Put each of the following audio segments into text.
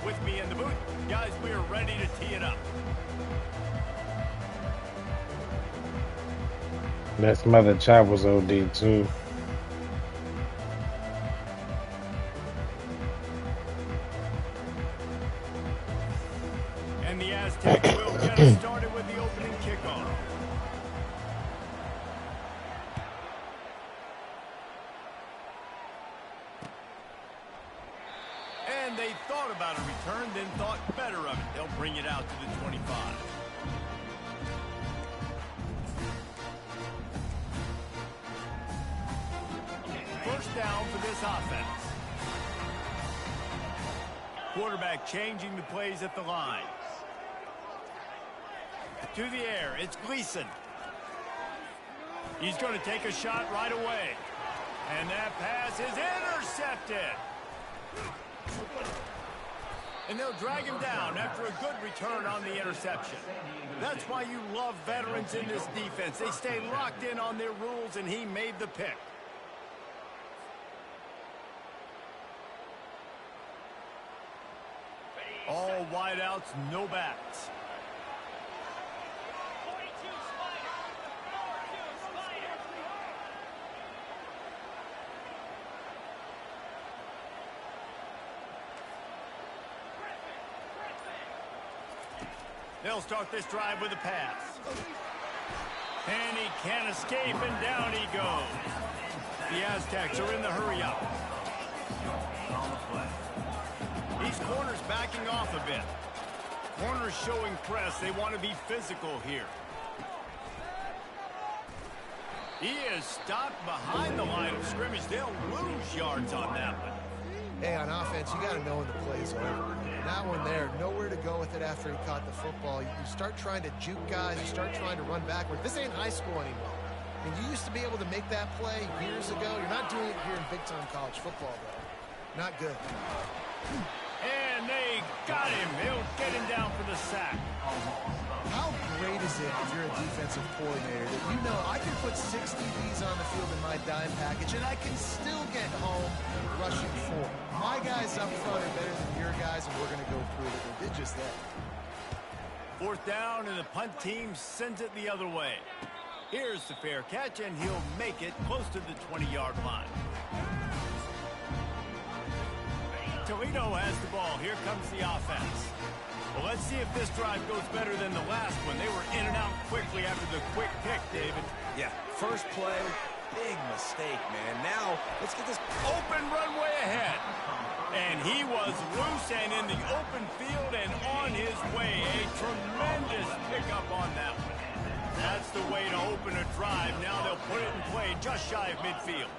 with me in the booth. Guys, we are ready to tee it up. That mother chop was OD too. And the Aztecs will get us started with the opening kickoff. And they thought about a return, then thought better of it. They'll bring it out to the 25. First down for this offense. Quarterback changing the plays at the line. To the air, it's Gleason. He's going to take a shot right away. And that pass is intercepted. And they'll drag him down after a good return on the interception. That's why you love veterans in this defense. They stay locked in on their rules, and he made the pick. All wideouts, no backs. They'll start this drive with a pass. And he can't escape, and down he goes. The Aztecs are in the hurry-up. These corners backing off a bit. Corners showing press. They want to be physical here. He is stopped behind the line of scrimmage. They'll lose yards on that one. Hey, on offense, you got to know when the play's over. That one there, nowhere to go with it after he caught the football. You start trying to juke guys. You start trying to run backward. This ain't high school anymore. I mean, you used to be able to make that play years ago. You're not doing it here in big-time college football, though. Not good. And they got him. He'll get him down for the sack. How great is it if you're a defensive coordinator that you know I can put 6 DBs on the field in my dime package and I can still get home rushing 4. My guys up front are better than your guys, and we're going to go prove it. They did just that. Fourth down, and the punt team sends it the other way. Here's the fair catch, and he'll make it close to the 20-yard line. Toledo has the ball. Here comes the offense. Well, let's see if this drive goes better than the last one. They were in and out quickly after the quick pick, David. Yeah, first play, big mistake, man. Now, let's get this open runway ahead. And he was loose and in the open field and on his way. A tremendous pickup on that one. That's the way to open a drive. Now they'll put it in play just shy of midfield.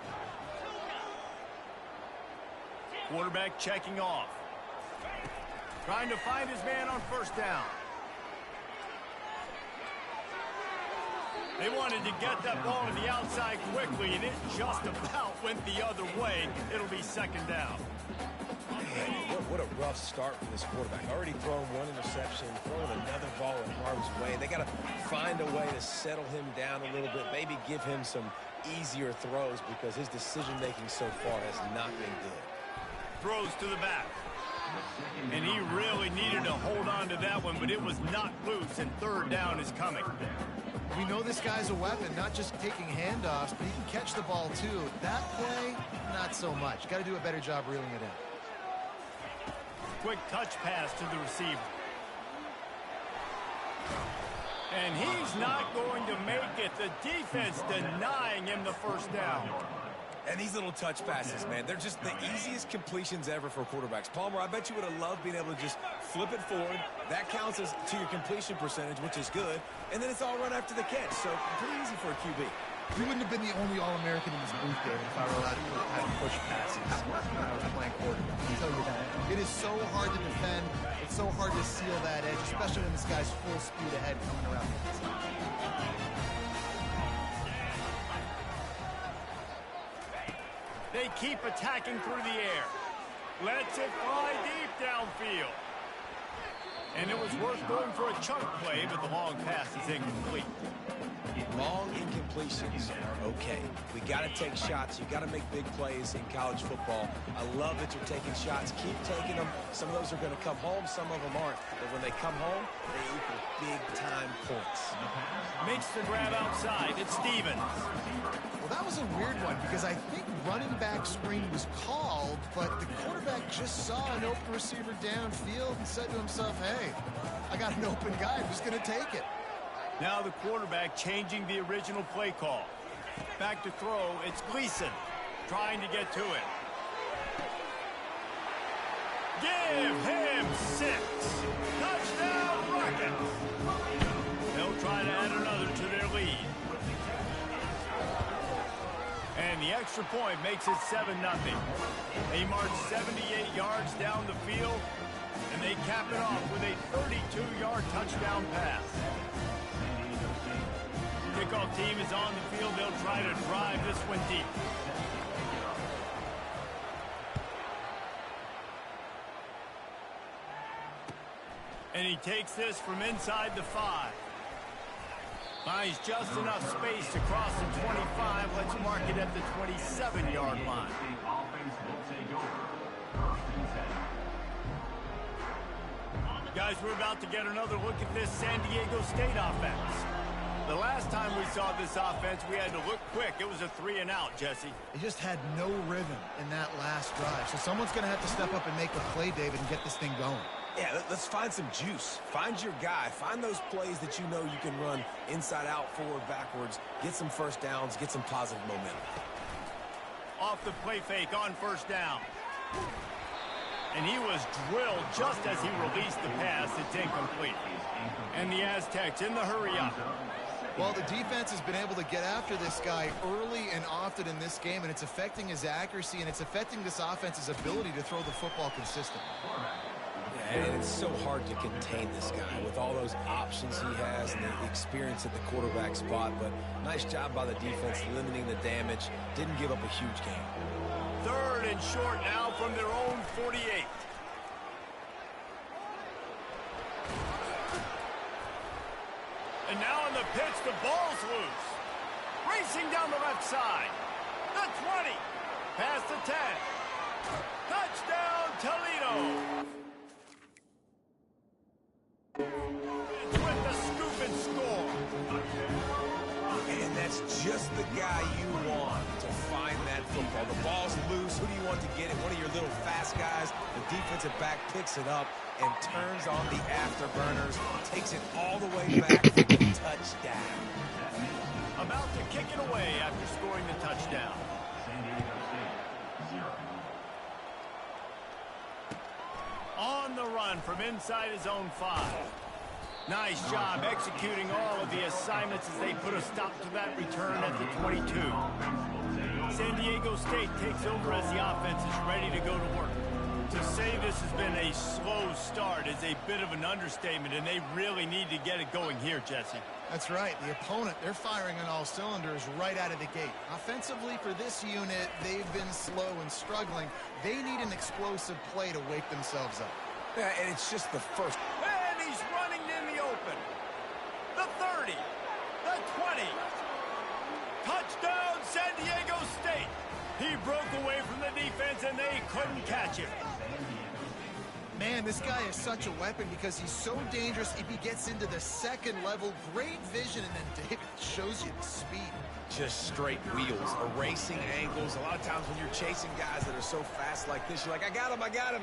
Quarterback checking off. Trying to find his man on first down. They wanted to get that ball to the outside quickly, and it just about went the other way. It'll be second down. Man, what a rough start for this quarterback. Already thrown one interception, throwing another ball in harm's way. They got to find a way to settle him down a little bit, maybe give him some easier throws because his decision-making so far has not been good. Throws to the back. And he really needed to hold on to that one, but it was not loose, and third down is coming. We know this guy's a weapon, not just taking handoffs, but he can catch the ball too. That play, not so much. Got to do a better job reeling it in. Quick touch pass to the receiver. And he's not going to make it. The defense denying him the first down. And these little touch passes, man, they're just the easiest completions ever for quarterbacks. Palmer, I bet you would have loved being able to just flip it forward. That counts as to your completion percentage, which is good. And then it's all run after the catch. So pretty easy for a QB. We wouldn't have been the only All-American in this booth, David, if I were allowed to push passes when I was playing quarterback. I'll tell you that. It is so hard to defend. It's so hard to seal that edge, especially when this guy's full speed ahead coming around the inside. They keep attacking through the air. Lets it fly deep downfield. And it was worth going for a chunk play, but the long pass is incomplete. Long incompletions are okay. We got to take shots. You got to make big plays in college football. I love that you're taking shots. Keep taking them. Some of those are going to come home. Some of them aren't. But when they come home, they equal big-time points. Makes the grab outside. It's Stevens. Well, that was a weird one because I think running back screen was called, but the quarterback just saw an open receiver downfield and said to himself, hey, I got an open guy. I'm just going to take it. Now the quarterback changing the original play call. Back to throw, it's Gleason trying to get to it. Give him 6. Touchdown Rockets. They'll try to add another to their lead. And the extra point makes it 7-0. They march 78 yards down the field, and they cap it off with a 32-yard touchdown pass. Kickoff team is on the field. They'll try to drive this one deep. And he takes this from inside the 5. Finds just enough space to cross the 25. Let's mark it at the 27-yard line. Guys, we're about to get another look at this San Diego State offense. The last time we saw this offense, we had to look quick. It was a 3-and-out, Jesse. They just had no rhythm in that last drive. So someone's going to have to step up and make a play, David, and get this thing going. Yeah, let's find some juice. Find your guy. Find those plays that you know you can run inside out, forward, backwards. Get some first downs. Get some positive momentum. Off the play fake on first down. And he was drilled just as he released the pass. It's incomplete. And the Aztecs in the hurry up. Well, the defense has been able to get after this guy early and often in this game, and it's affecting his accuracy, and it's affecting this offense's ability to throw the football consistently. Yeah, and it's so hard to contain this guy with all those options he has and the experience at the quarterback spot, but nice job by the defense limiting the damage. Didn't give up a huge game. 3rd and short now from their own 48. And now on the pitch, the ball's loose. Racing down the left side. The 20. Past the 10. Touchdown, Toledo. With the scoop and score. And that's just the guy you want to find that football. The ball's loose. Who do you want to get it? One of your little fast guys. The defensive back picks it up and turns on the afterburners. Takes it all the way back for the touchdown. About to kick it away after scoring the touchdown. On the run from inside his own 5. Nice job executing all of the assignments as they put a stop to that return at the 22. San Diego State takes over as the offense is ready to go to work. To say this has been a slow start is a bit of an understatement, and they really need to get it going here, Jesse. That's right. The opponent, they're firing on all cylinders right out of the gate. Offensively, for this unit, they've been slow and struggling. They need an explosive play to wake themselves up. Yeah, and it's just the first. And he's running in the open. The 30. The 20. Touchdown, San Diego State. He broke away from the defense, and they couldn't catch him. Man, this guy is such a weapon because he's so dangerous if he gets into the second level. Great vision, and then David shows you the speed. Just straight wheels, erasing angles. A lot of times when you're chasing guys that are so fast like this, you're like, I got him, I got him.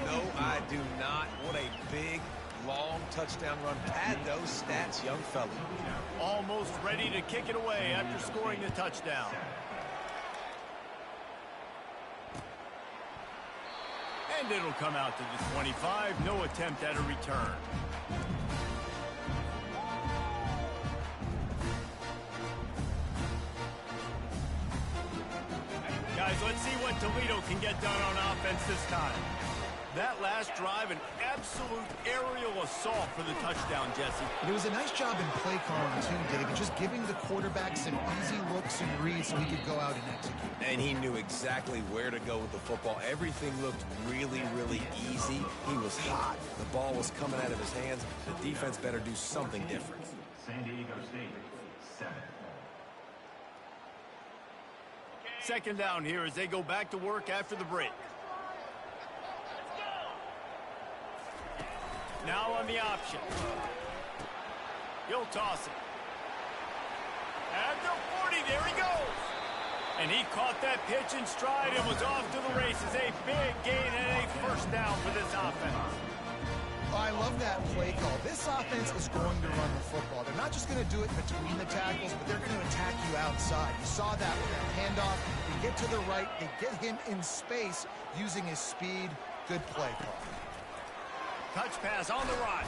No, I do not. What a big, long touchdown run. Pad those stats, young fella. Almost ready to kick it away after scoring the touchdown. And it'll come out to the 25. No attempt at a return. Guys, let's see what Toledo can get done on offense this time. That last drive, an absolute aerial assault for the touchdown, Jesse. It was a nice job in play calling, too, David, just giving the quarterback some easy looks and reads so he could go out and execute. And he knew exactly where to go with the football. Everything looked really, really easy. He was hot. The ball was coming out of his hands. The defense better do something different. San Diego State, 7. Second down here as they go back to work after the break. Now on the option. He'll toss it. At the 40, there he goes. And he caught that pitch in stride and was off to the races. A big gain and a first down for this offense. I love that play call. This offense is going to run the football. They're not just going to do it between the tackles, but they're going to attack you outside. You saw that with that handoff. They get to the right. They get him in space using his speed. Good play call. Touch pass on the right.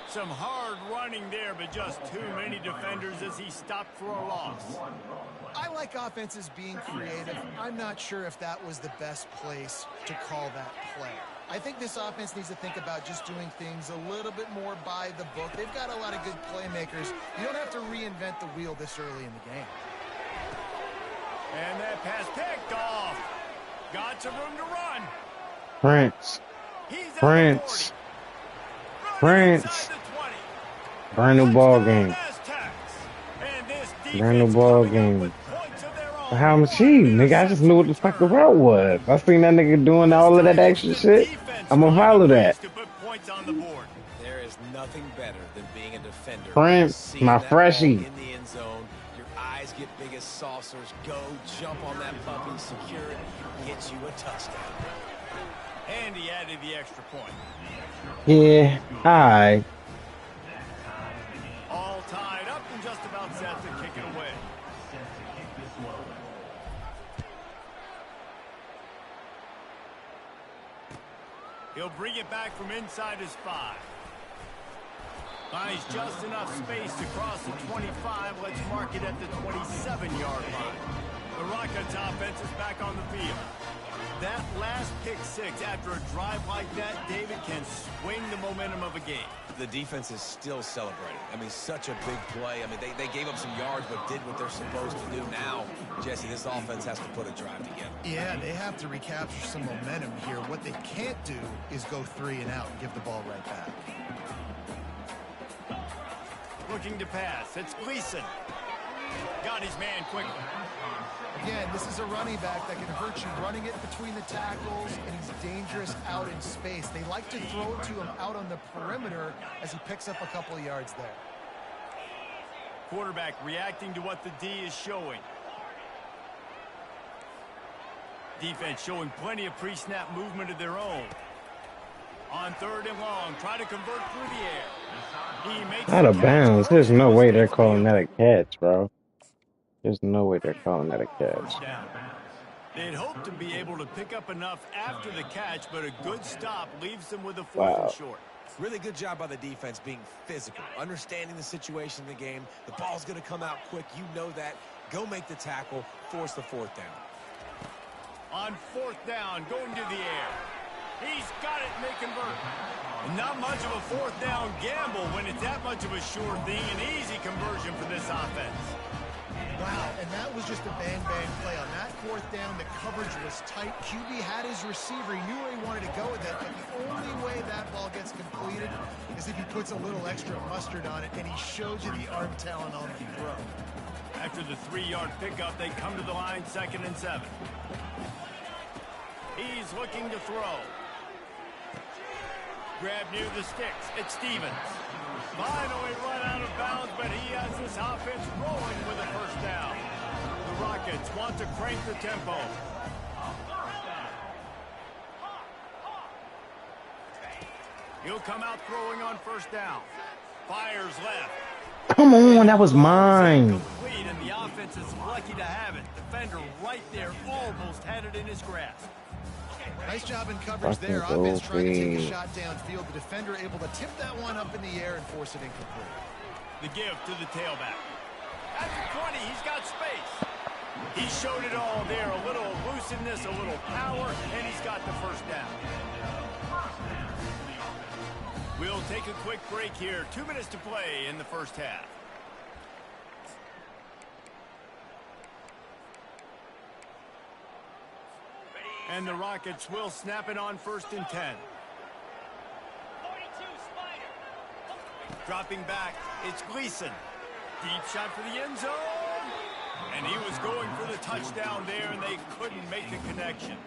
Some hard running there, but just too many defenders as he stopped for a loss. I like offenses being creative. I'm not sure if that was the best place to call that play. I think this offense needs to think about just doing things a little bit more by the book. They've got a lot of good playmakers. You don't have to reinvent the wheel this early in the game. And that pass picked off. Got some room to run. Prince. He's Prince. Prince. Brand new ball game. Brand new ball game. How machine, nigga? I just knew what the fuck the route was. I seen that nigga doing all of that extra shit. I'm gonna follow that. There is nothing better than being a defender. Prince, my freshie. In the end zone, your eyes get big as saucers. Go jump on that puppy, secure it, get you a touchdown. And he added the extra point. Yeah, alright. All tied up and just about set to kick it away. He'll bring it back from inside his 5. Finds just enough space to cross the 25. Let's mark it at the 27-yard line. The Rockets offense is back on the field. That last pick 6 after a drive like that, David, can swing the momentum of a game. The defense is still celebrating. I mean, such a big play. I mean, they gave up some yards but did what they're supposed to do. Now, Jesse, this offense has to put a drive together. Yeah, they have to recapture some momentum here. What they can't do is go 3 and out and give the ball right back. Looking to pass. It's Gleason. Got his man quickly. Again, this is a running back that can hurt you running it between the tackles, and he's dangerous out in space. They like to throw it to him out on the perimeter as he picks up a couple of yards there. Quarterback reacting to what the D is showing. Defense showing plenty of pre-snap movement of their own. On 3rd and long, try to convert through the air. He makes Out of bounds. There's no way they're calling that a catch, bro. There's no way they're calling that a catch. They'd hope to be able to pick up enough after the catch, but a good stop leaves them with a 4th and short. Really good job by the defense being physical, understanding the situation in the game. The ball's going to come out quick. You know that. Go make the tackle, force the 4th down. On 4th down, going to the air. He's got it and they convert. Not much of a 4th down gamble when it's that much of a sure thing. An easy conversion for this offense. Wow, and that was just a bang-bang play. On that 4th down, the coverage was tight. QB had his receiver. He knew where he wanted to go with it, but the only way that ball gets completed is if he puts a little extra mustard on it, and he shows you the arm talent on the throw. After the 3-yard pickup, they come to the line, 2nd and 7. He's looking to throw. Grab near the sticks. It's Stevens. Finally run out of bounds, but he has this offense rolling with a 1st down. The Rockets want to crank the tempo. He'll come out throwing on 1st down. Fires left. Come on, that was mine. Complete, and the offense is lucky to have it. Defender right there almost had it in his grasp. Nice job in coverage there. Offense trying to take a shot downfield. The defender able to tip that one up in the air and force it incomplete. The give to the tailback. At the 20, he's got space. He showed it all there. A little elusiveness, a little power, and he's got the 1st down. We'll take a quick break here. 2 minutes to play in the 1st half. And the Rockets will snap it on 1st and 10. Dropping back, it's Gleason. Deep shot for the end zone. And he was going for the touchdown there, and they couldn't make the connection.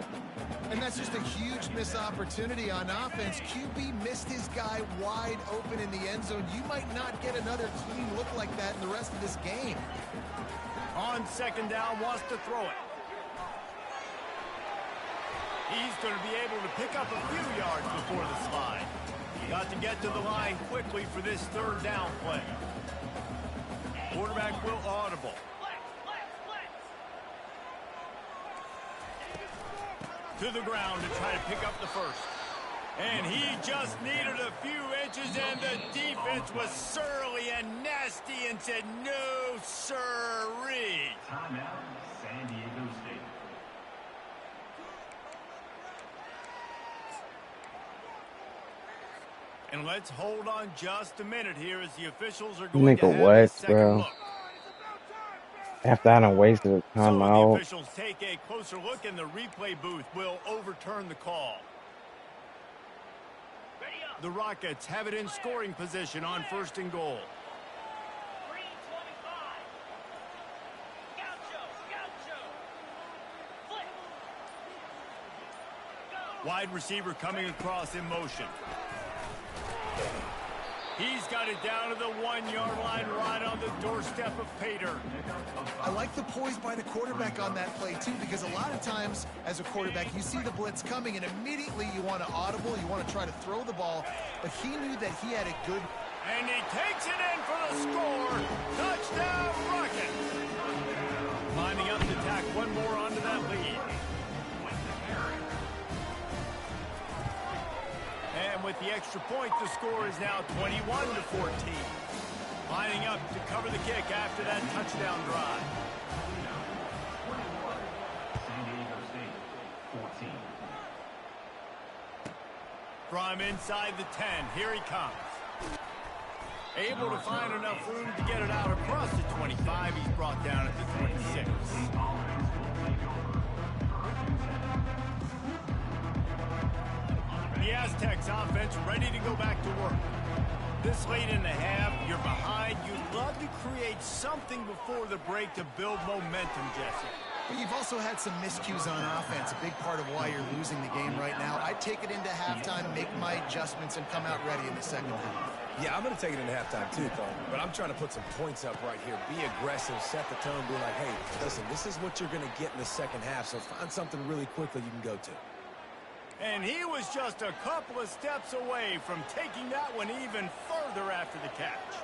And that's just a huge missed opportunity on offense. QB missed his guy wide open in the end zone. You might not get another clean look like that in the rest of this game. On second down, wants to throw it. He's going to be able to pick up a few yards before the slide. Got to get to the line quickly for this third down play. Quarterback will audible. To the ground to try to pick up the first. And he just needed a few inches, and the defense was surly and nasty and said, no, sirree. Timeout, San Diego State. And let's hold on just a minute here as the officials are going to have what, a second bro? look. After I done wasted a So time the out. officials take a closer look, and the replay booth will overturn the call. The Rockets have it in scoring position on first and goal. Wide receiver coming across in motion. He's got it down to the 1-yard line, right on the doorstep of Pater. I like the poise by the quarterback on that play, too, because a lot of times as a quarterback, you see the blitz coming, and immediately you want to audible, you want to try to throw the ball, but he knew that he had a good... And he takes it in for the score. Touchdown, Rockets. Lining up to tack one more onto that lead. And with the extra point, the score is now 21-14. Lining up to cover the kick after that touchdown drive. San Diego State, 14. From inside the 10, here he comes. Able to find enough room to get it out across the 25. He's brought down at the 26. The Aztecs offense ready to go back to work. This late in the half, you're behind. You'd love to create something before the break to build momentum, Jesse. But you've also had some miscues on offense, a big part of why you're losing the game right now. I'd take it into halftime, make my adjustments, and come out ready in the second half. Yeah, I'm going to take it into halftime too, Cole. But I'm trying to put some points up right here. Be aggressive, set the tone, be like, hey, listen, this is what you're going to get in the second half, so find something really quickly you can go to. And he was just a couple of steps away from taking that one even further after the catch.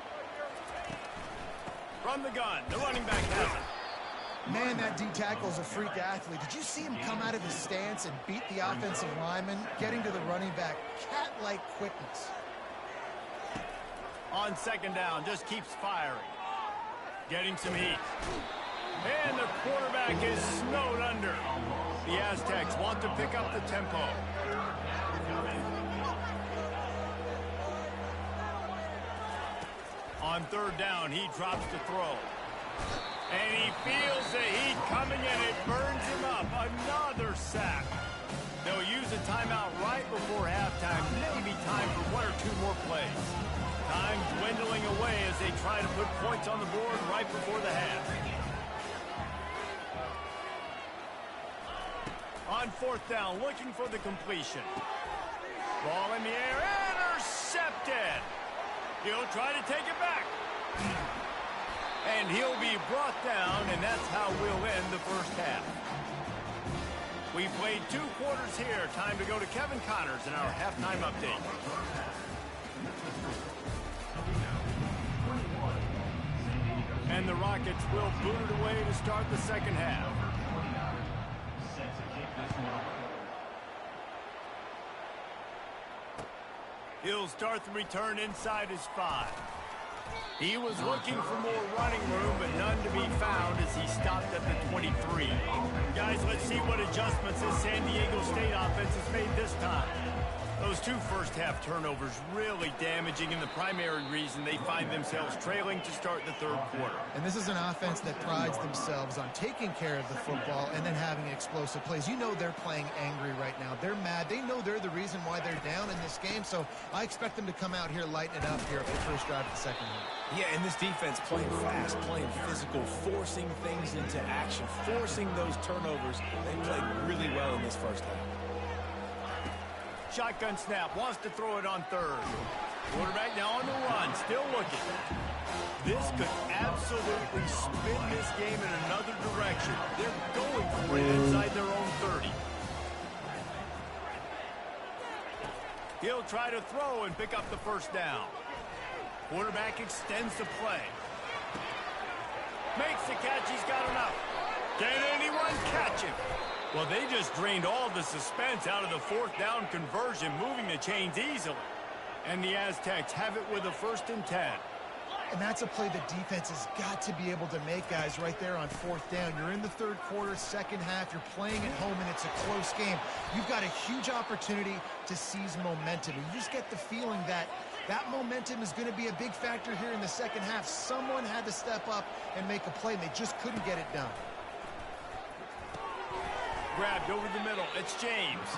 From the gun, the running back has it. Man, that D-tackle's a freak athlete. Did you see him come out of his stance and beat the offensive lineman, getting to the running back? Cat-like quickness. On second down, just keeps firing. Getting some heat. And the quarterback is snowed under. The Aztecs want to pick up the tempo. On third down, he drops to throw. And he feels the heat coming, and it burns him up. Another sack. They'll use a timeout right before halftime. Maybe time for one or two more plays. Time dwindling away as they try to put points on the board right before the half. On fourth down, looking for the completion. Ball in the air, intercepted. He'll try to take it back. And he'll be brought down, and that's how we'll end the first half. We played 2 quarters here. Time to go to Kevin Connors in our halftime update. And the Rockets will boot it away to start the second half. He'll start the return inside his 5. He was looking for more running room, but none to be found as he stopped at the 23. Guys, let's see what adjustments this San Diego State offense has made this time. Those two first-half turnovers really damaging, and the primary reason they find themselves trailing to start the third quarter. And this is an offense that prides themselves on taking care of the football and then having explosive plays. You know they're playing angry right now. They're mad. They know they're the reason why they're down in this game, so I expect them to come out here lighten it up here for the first drive of the second half. Yeah, and this defense playing fast, playing physical, forcing things into action, forcing those turnovers. They played really well in this first half. Shotgun snap, wants to throw it on third. Quarterback now on the run, still looking. This could absolutely spin this game in another direction. They're going for it inside their own 30. He'll try to throw and pick up the first down. Quarterback extends the play. Makes the catch, he's got enough. Can anyone catch him? Well, they just drained all the suspense out of the fourth down conversion, moving the chains easily. And the Aztecs have it with a 1st and 10. And that's a play the defense has got to be able to make, guys, right there on 4th down. You're in the third quarter, second half. You're playing at home, and it's a close game. You've got a huge opportunity to seize momentum. And you just get the feeling that that momentum is going to be a big factor here in the second half. Someone had to step up and make a play, and they just couldn't get it done. Grabbed over the middle. It's James.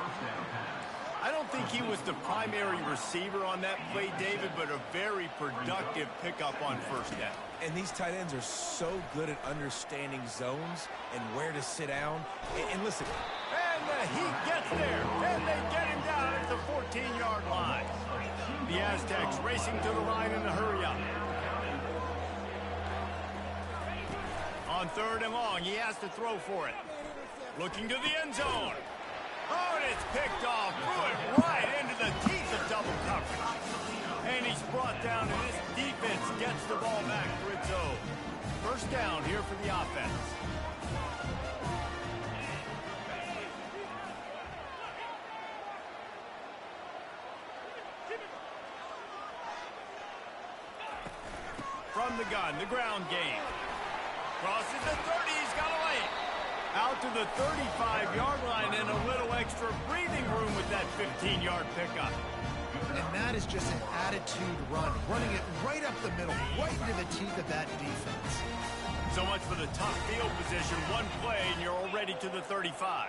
I don't think he was the primary receiver on that play, David, but a very productive pickup on 1st down. And these tight ends are so good at understanding zones and where to sit down. And listen. And the Heat gets there, and they get him down at the 14-yard line. The Aztecs racing to the line in the hurry-up. On 3rd and long, he has to throw for it. Looking to the end zone. Oh, and it's picked off. Threw it right into the teeth of double coverage. And he's brought down, and this defense gets the ball back for its own. 1st down here for the offense. From the gun, the ground game. Crosses the 30, he's got a lane. Out to the 35-yard line and a little extra breathing room with that 15-yard pickup. And that is just an attitude run, running it right up the middle, right into the teeth of that defense. So much for the tough field position. One play, and you're already to the 35.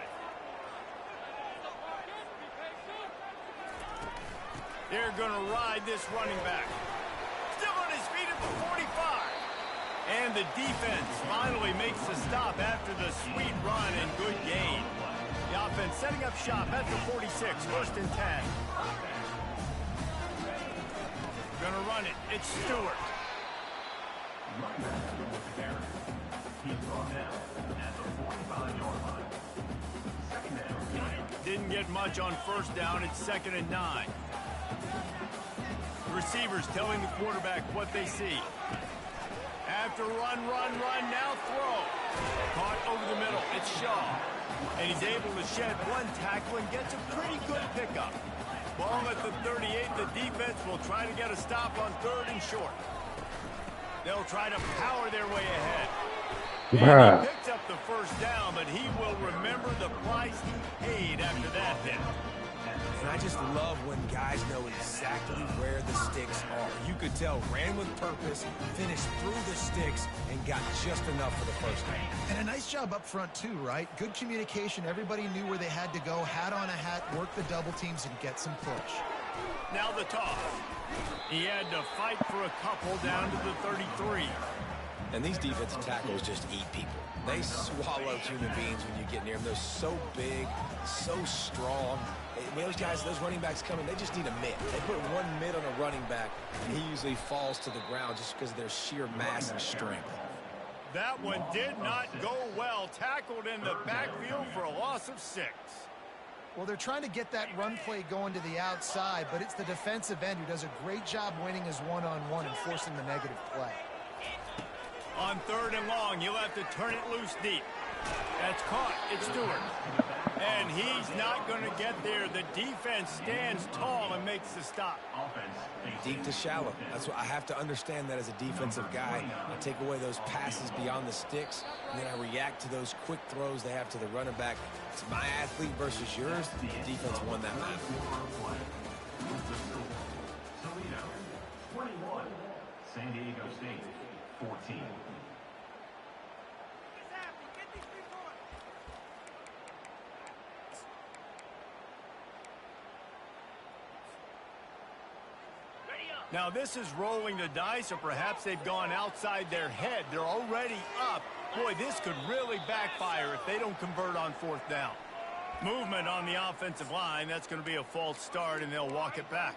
They're going to ride this running back. Still on his feet at the 45. And the defense finally makes the stop after the sweet run and good gain. The offense setting up shop at the 46, 1st and 10. Gonna run it. It's Stewart. He's brought down at the 45-yard line. 2nd down. Didn't get much on 1st down. It's 2nd and 9. The receivers telling the quarterback what they see. After run, now throw. Caught over the middle. It's Shaw. And he's able to shed one tackle and gets a pretty good pickup. Ball at the 38. The defense will try to get a stop on 3rd and short. They'll try to power their way ahead. And he picks up the 1st down, but he will remember the price he paid after that hit. And I just love when guys know exactly where the sticks are. You could tell, ran with purpose, finished through the sticks, and got just enough for the 1st down. And a nice job up front, too, right? Good communication. Everybody knew where they had to go, hat on a hat, work the double teams, and get some push. Now the toss. He had to fight for a couple down to the 33. And these defensive tackles just eat people. They swallow human beings when you get near them. They're so big, so strong. When those guys, those running backs come in, they just need a mitt. They put one mitt on a running back, and he usually falls to the ground just because of their sheer mass and strength. That one did not go well. Tackled in the backfield for a loss of 6. Well, they're trying to get that run play going to the outside, but it's the defensive end who does a great job winning his one-on-one and forcing the negative play. On 3rd and long, you'll have to turn it loose deep. That's caught. It's Stewart. And he's not going to get there. The defense stands tall and makes the stop. Deep to shallow. That's what I have to understand that as a defensive guy. I take away those passes beyond the sticks, and then I react to those quick throws they have to the running back. It's my athlete versus yours. The defense won that match. Now this is rolling the dice, or perhaps they've gone outside their head. They're already up. Boy, this could really backfire if they don't convert on 4th down. Movement on the offensive line. That's going to be a false start, and they'll walk it back.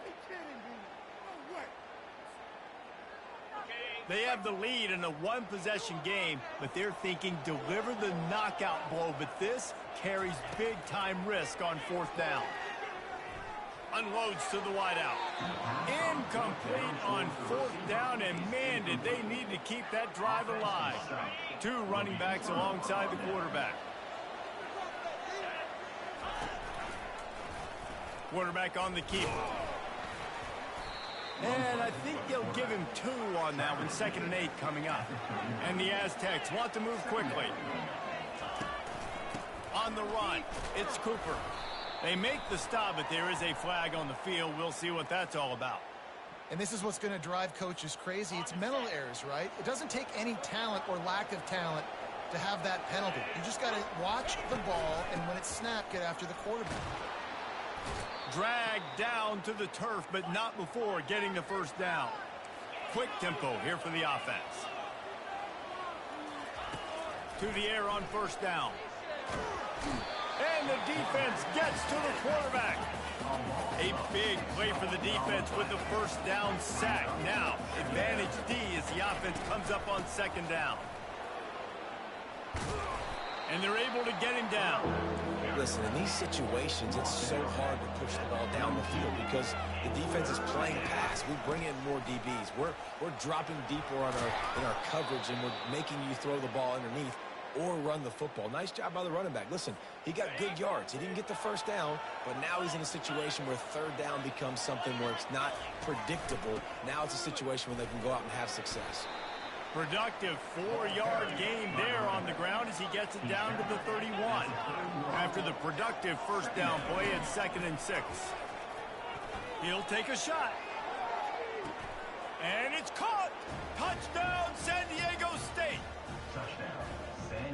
They have the lead in a one-possession game, but they're thinking deliver the knockout blow. But this carries big-time risk on 4th down. Unloads to the wideout. Incomplete on 4th down, and man, did they need to keep that drive alive. 2 running backs alongside the quarterback. Quarterback on the keeper. And I think they'll give him 2 on that one. 2nd and 8 coming up. And the Aztecs want to move quickly. On the run, it's Cooper. They make the stop, but there is a flag on the field. We'll see what that's all about. And this is what's going to drive coaches crazy. It's mental errors, right? It doesn't take any talent or lack of talent to have that penalty. You just got to watch the ball, and when it's snapped, get after the quarterback. Dragged down to the turf, but not before getting the 1st down. Quick tempo here for the offense. To the air on 1st down. And the defense gets to the quarterback. A big play for the defense with the 1st down sack. Now, advantage D as the offense comes up on 2nd down. And they're able to get him down. Listen, in these situations, it's so hard to push the ball down the field because the defense is playing pass. We bring in more DBs. We're dropping deeper in our coverage, and we're making you throw the ball underneath or run the football. Nice job by the running back. Listen, he got good yards. He didn't get the 1st down, but now he's in a situation where 3rd down becomes something where it's not predictable. Now it's a situation where they can go out and have success. Productive 4-yard gain there on the ground as he gets it down to the 31. After the productive 1st down play, it's 2nd and 6. He'll take a shot. And it's caught. Touchdown, San Diego State.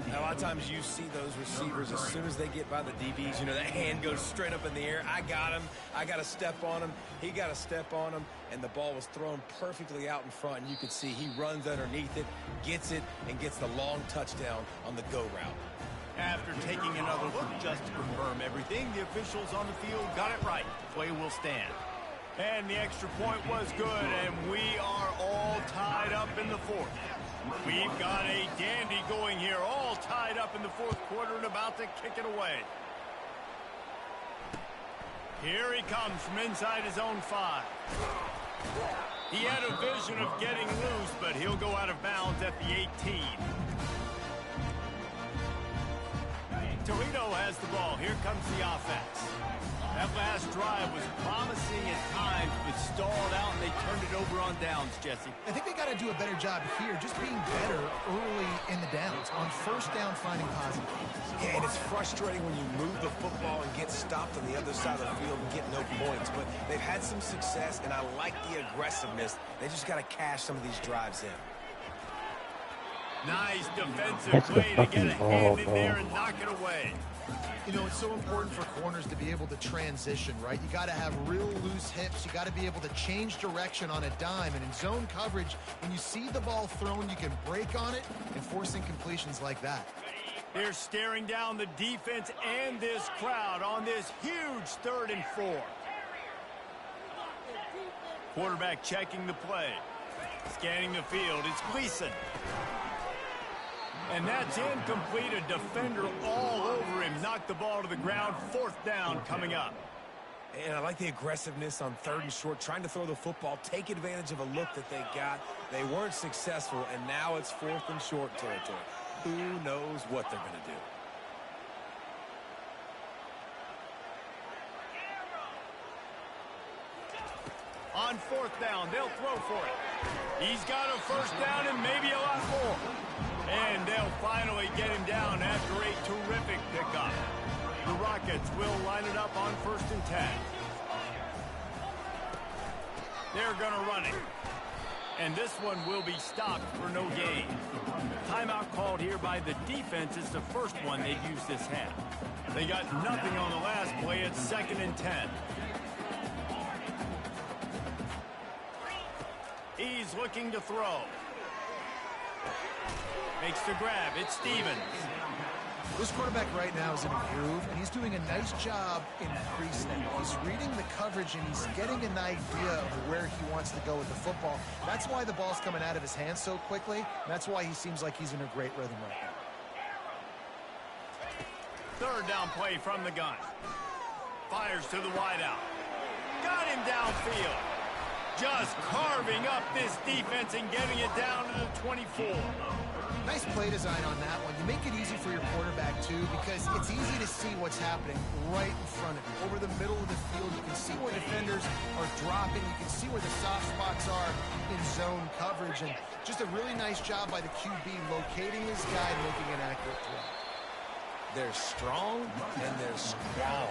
Now, a lot of times you see those receivers, as soon as they get by the DBs, you know, that hand goes straight up in the air. I got him. I got to step on him. He got to step on him. And the ball was thrown perfectly out in front. And you can see he runs underneath it, gets it, and gets the long touchdown on the go route. After taking another look just to confirm everything, the officials on the field got it right. Play will stand. And the extra point was good, and we are all tied up in the 4th. We've got a dandy going here, all tied up in the 4th quarter and about to kick it away. Here he comes from inside his own 5. He had a vision of getting loose, but he'll go out of bounds at the 18. Toledo has the ball. Here comes the offense. That last drive was promising at times, but stalled out, and they turned it over on downs, Jesse. I think they got to do a better job here, just being better early in the downs, on 1st down finding positive. Yeah, and it's frustrating when you move the football and get stopped on the other side of the field and get no points, but they've had some success, and I like the aggressiveness. They just got to cash some of these drives in. Nice defensive play to get a hand in there and knock it away. You know, it's so important for corners to be able to transition, right? You got to have real loose hips. You got to be able to change direction on a dime. And in zone coverage, when you see the ball thrown, you can break on it and force incompletions like that. They're staring down the defense and this crowd on this huge 3rd and 4. Quarterback checking the play. Scanning the field. It's Gleason. And that's incomplete. A defender all over him. Knocked the ball to the ground. 4th down coming up. And I like the aggressiveness on 3rd and short, trying to throw the football, take advantage of a look that they got. They weren't successful, and now it's 4th and short territory. Who knows what they're going to do? On 4th down, they'll throw for it. He's got a 1st down and maybe a lot more. And they'll finally get him down after a terrific pickup. The Rockets will line it up on 1st and 10. They're going to run it. And this one will be stopped for no gain. Timeout called here by the defense. It's the first one they've used this half. They got nothing on the last play. It's 2nd and 10. He's looking to throw. Makes the grab. It's Stevens. This quarterback right now is in a groove, and he's doing a nice job in pre-snap. He's reading the coverage, and he's getting an idea of where he wants to go with the football. That's why the ball's coming out of his hands so quickly, and that's why he seems like he's in a great rhythm right now. Third down play from the gun. Fires to the wideout. Got him downfield. Just carving up this defense and getting it down to the 24. Nice play design on that one. You make it easy for your quarterback, too, because it's easy to see what's happening right in front of you. Over the middle of the field, you can see where defenders are dropping. You can see where the soft spots are in zone coverage. And just a really nice job by the QB locating his guy and making an accurate throw. They're strong and they're strong.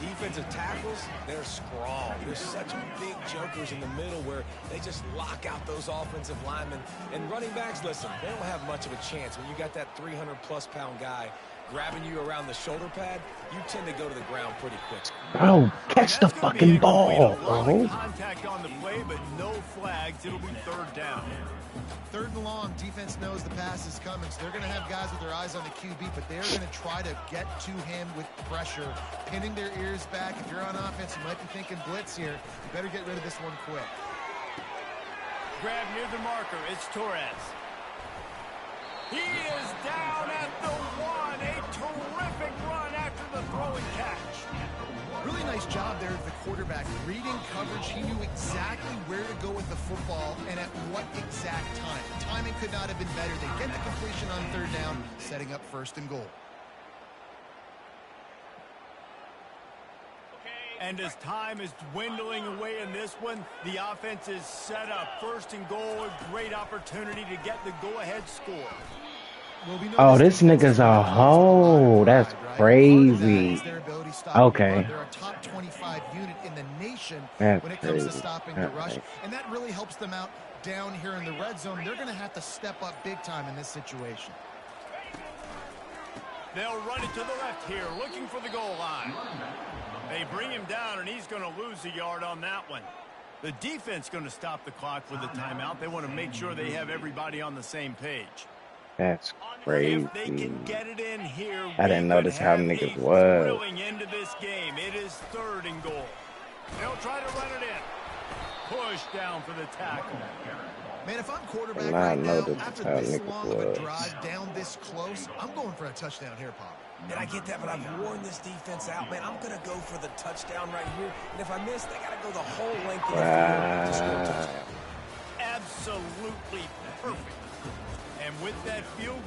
Defensive tackles, they're strong. There's such big jokers in the middle where they just lock out those offensive linemen. And running backs, listen, they don't have much of a chance. When you got that 300-plus-pound guy grabbing you around the shoulder pad, you tend to go to the ground pretty quick. Bro, catch the fucking ball, bro. Contact on the play, but no flags. It'll be third down. Third and long, defense knows the pass is coming, so they're going to have guys with their eyes on the QB, but they're going to try to get to him with pressure, pinning their ears back. If you're on offense, you might be thinking blitz here. You better get rid of this one quick. Grab near the marker. It's Torres. He is down at the 1. A terrific run after the throw and catch. Really nice job there of the quarterback. Reading coverage, he knew exactly where to go with the football and at what exact time. The timing could not have been better. They get the completion on third down, setting up first and goal. And as time is dwindling away in this one, the offense is set up. First and goal, a great opportunity to get the go-ahead score. Oh, this nigga's a hoe. That's crazy. Okay. They're a top 25 unit in the nation That's when it comes to crazy. stopping the rush. And that really helps them out down here in the red zone. They're going to have to step up big time in this situation. They'll run it to the left here, looking for the goal line. They bring him down, and he's going to lose a yard on that one. The defense going to stop the clock with the timeout. They want to make sure they have everybody on the same page. That's crazy. If they can get it in here, I didn't notice how niggas was. Thrilling into this game. It is third and goal. They'll try to run it in. Push down for the tackle. Man, if I'm quarterback And right I now, noticed after how this niggas long of a was. drive down this close, I'm going for a touchdown here, Pop. And I get that, but I've worn this defense out, man. I'm going to go for the touchdown right here. And if I miss, they got to go the whole length of the field to score a touchdown. Absolutely perfect. And with that field goal,